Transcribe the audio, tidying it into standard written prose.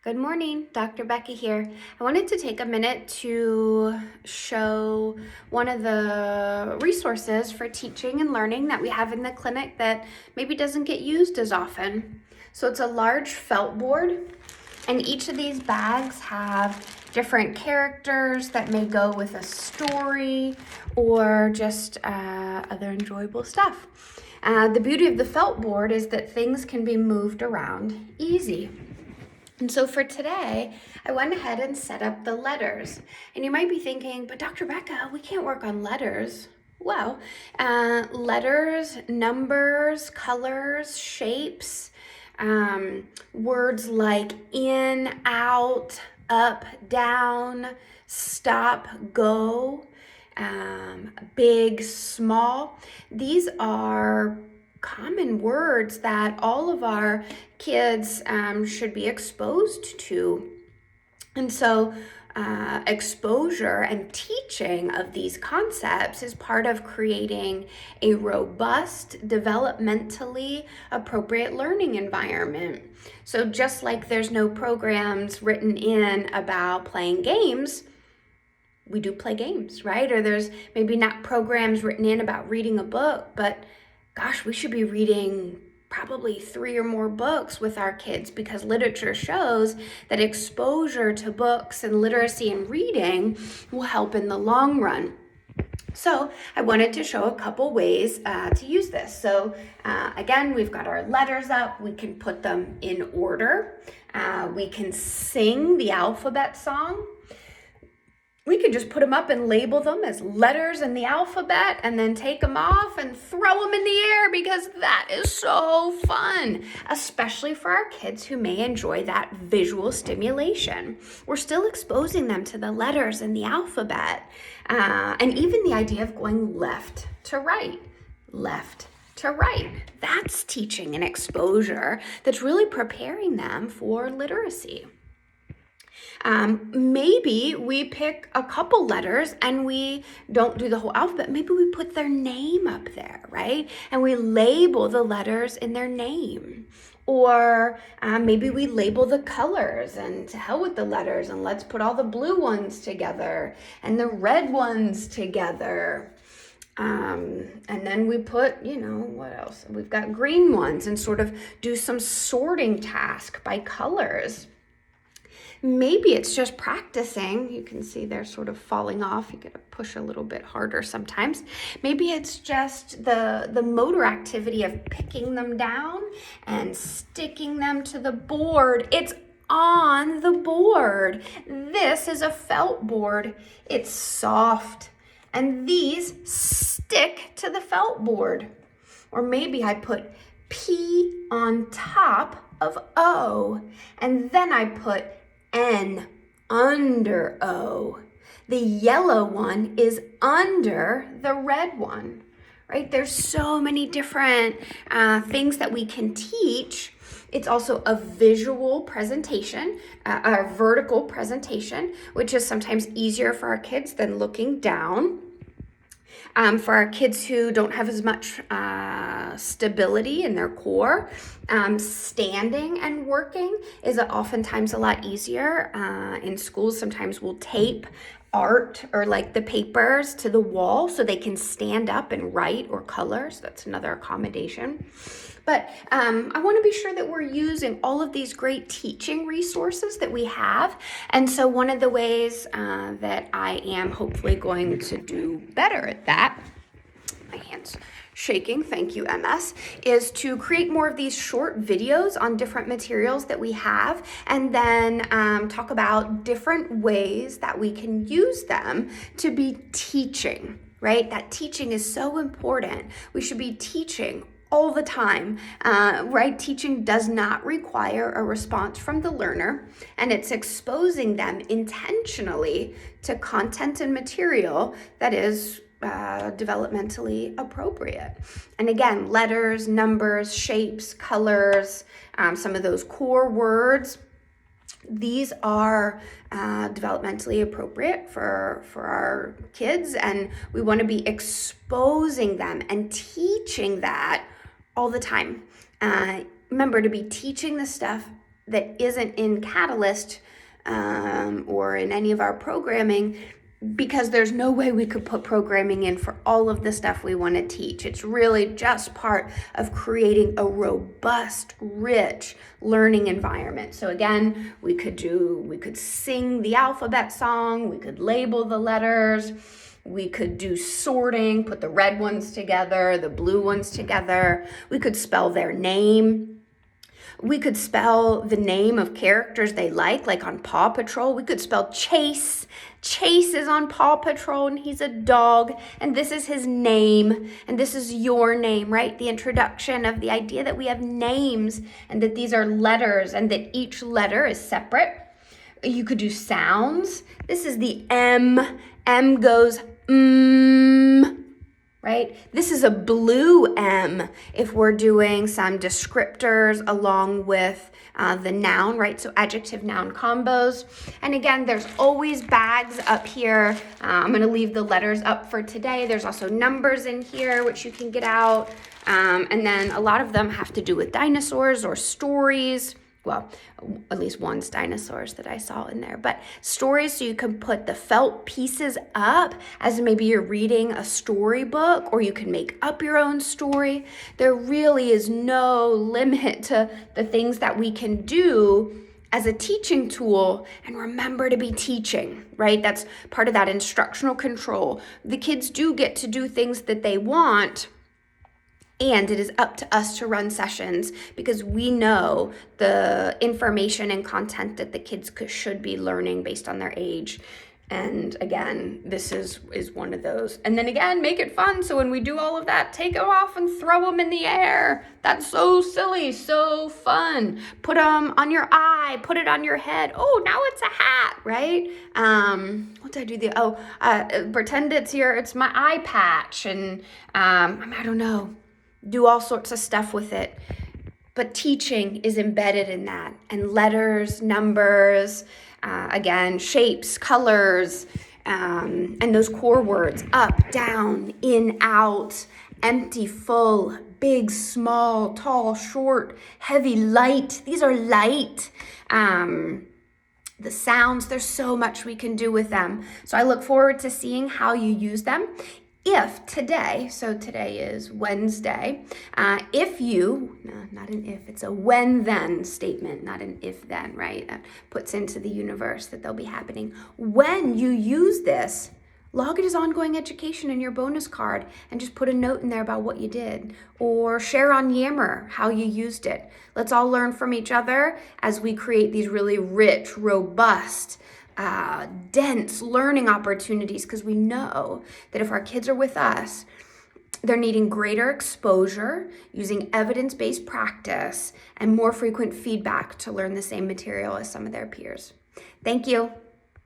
Good morning, Dr. Becky here. I wanted to take a minute to show one of the resources for teaching and learning that we have in the clinic that maybe doesn't get used as often. So it's a large felt board, and each of these bags have different characters that may go with a story or just other enjoyable stuff. The beauty of the felt board is that things can be moved around easy. And so for today, I went ahead and set up the letters. And you might be thinking, but Dr. Becca, we can't work on letters. Well, letters, numbers, colors, shapes, words like in, out, up, down, stop, go, big, small. These are common words that all of our kids should be exposed to. And so exposure and teaching of these concepts is part of creating a robust, developmentally appropriate learning environment. So just like there's no programs written in about playing games, we do play games, right? Or there's maybe not programs written in about reading a book, but gosh, we should be reading probably 3 or more books with our kids, because literature shows that exposure to books and literacy and reading will help in the long run. So I wanted to show a couple ways to use this. So again, we've got our letters up. We can put them in order. We can sing the alphabet song. We could just put them up and label them as letters in the alphabet and then take them off and throw them in the air, because that is so fun, especially for our kids who may enjoy that visual stimulation. We're still exposing them to the letters in the alphabet, and even the idea of going left to right. That's teaching and exposure that's really preparing them for literacy. Maybe we pick a couple letters and we don't do the whole alphabet. Maybe we put their name up there, right? And we label the letters in their name. Or maybe we label the colors, and to hell with the letters, and let's put all the blue ones together and the red ones together. And then we put, what else? We've got green ones, and sort of do some sorting task by colors. Maybe it's just practicing. You can see they're sort of falling off. You got to push a little bit harder sometimes. Maybe it's just the motor activity of picking them down and sticking them to the board. It's on the board. This is a felt board. It's soft, and these stick to the felt board. Or maybe I put P on top of O, and then I put N under O. The yellow one is under the red one, right? There's so many different things that we can teach. It's also a visual presentation, a vertical presentation, which is sometimes easier for our kids than looking down. For our kids who don't have as much stability in their core, standing and working is oftentimes a lot easier. In schools, sometimes we'll tape art or like the papers to the wall so they can stand up and write or color. So that's another accommodation. But I want to be sure that we're using all of these great teaching resources that we have. And so one of the ways that I am hopefully going to do better at that, my hands shaking, thank you, MS, is to create more of these short videos on different materials that we have, and then talk about different ways that we can use them to be teaching, right? That teaching is so important. We should be teaching all the time, right? Teaching does not require a response from the learner, and it's exposing them intentionally to content and material that is developmentally appropriate. And again, letters, numbers, shapes, colors, some of those core words, these are developmentally appropriate for our kids, and we want to be exposing them and teaching that all the time. Remember, to be teaching the stuff that isn't in Catalyst or in any of our programming, because there's no way we could put programming in for all of the stuff we want to teach. It's really just part of creating a robust, rich learning environment. So again, we could sing the alphabet song, we could label the letters, we could do sorting, put the red ones together, the blue ones together. We could spell their name. We could spell the name of characters they like on Paw Patrol. We could spell Chase. Chase is on Paw Patrol and he's a dog and this is his name and this is your name, right? The introduction of the idea that we have names and that these are letters and that each letter is separate. You could do sounds. This is the M. M goes right? This is a blue M if we're doing some descriptors along with the noun, right? So adjective noun combos. And again, there's always bags up here. I'm going to leave the letters up for today. There's also numbers in here, which you can get out. And then a lot of them have to do with dinosaurs or stories. Well, at least one's dinosaurs that I saw in there, but stories, so you can put the felt pieces up as maybe you're reading a storybook, or you can make up your own story. There really is no limit to the things that we can do as a teaching tool. And remember to be teaching, right? That's part of that instructional control. The kids do get to do things that they want, and it is up to us to run sessions because we know the information and content that the kids should be learning based on their age. And again, this is one of those. And then again, make it fun. So when we do all of that, take them off and throw them in the air. That's so silly, so fun. Put them on your eye, put it on your head. Oh, now it's a hat, right? What did I do? Pretend it's my eye patch. And I don't know. Do all sorts of stuff with it. But teaching is embedded in that. And letters, numbers, again, shapes, colors, and those core words, up, down, in, out, empty, full, big, small, tall, short, heavy, light. These are light. The sounds, there's so much we can do with them. So I look forward to seeing how you use them. If today, so today is Wednesday, not an if, it's a when then statement, not an if then, right? That puts into the universe that they'll be happening. When you use this, log it as ongoing education in your bonus card and just put a note in there about what you did, or share on Yammer how you used it. Let's all learn from each other as we create these really rich, robust, dense learning opportunities, because we know that if our kids are with us, they're needing greater exposure, using evidence-based practice, and more frequent feedback to learn the same material as some of their peers. Thank you.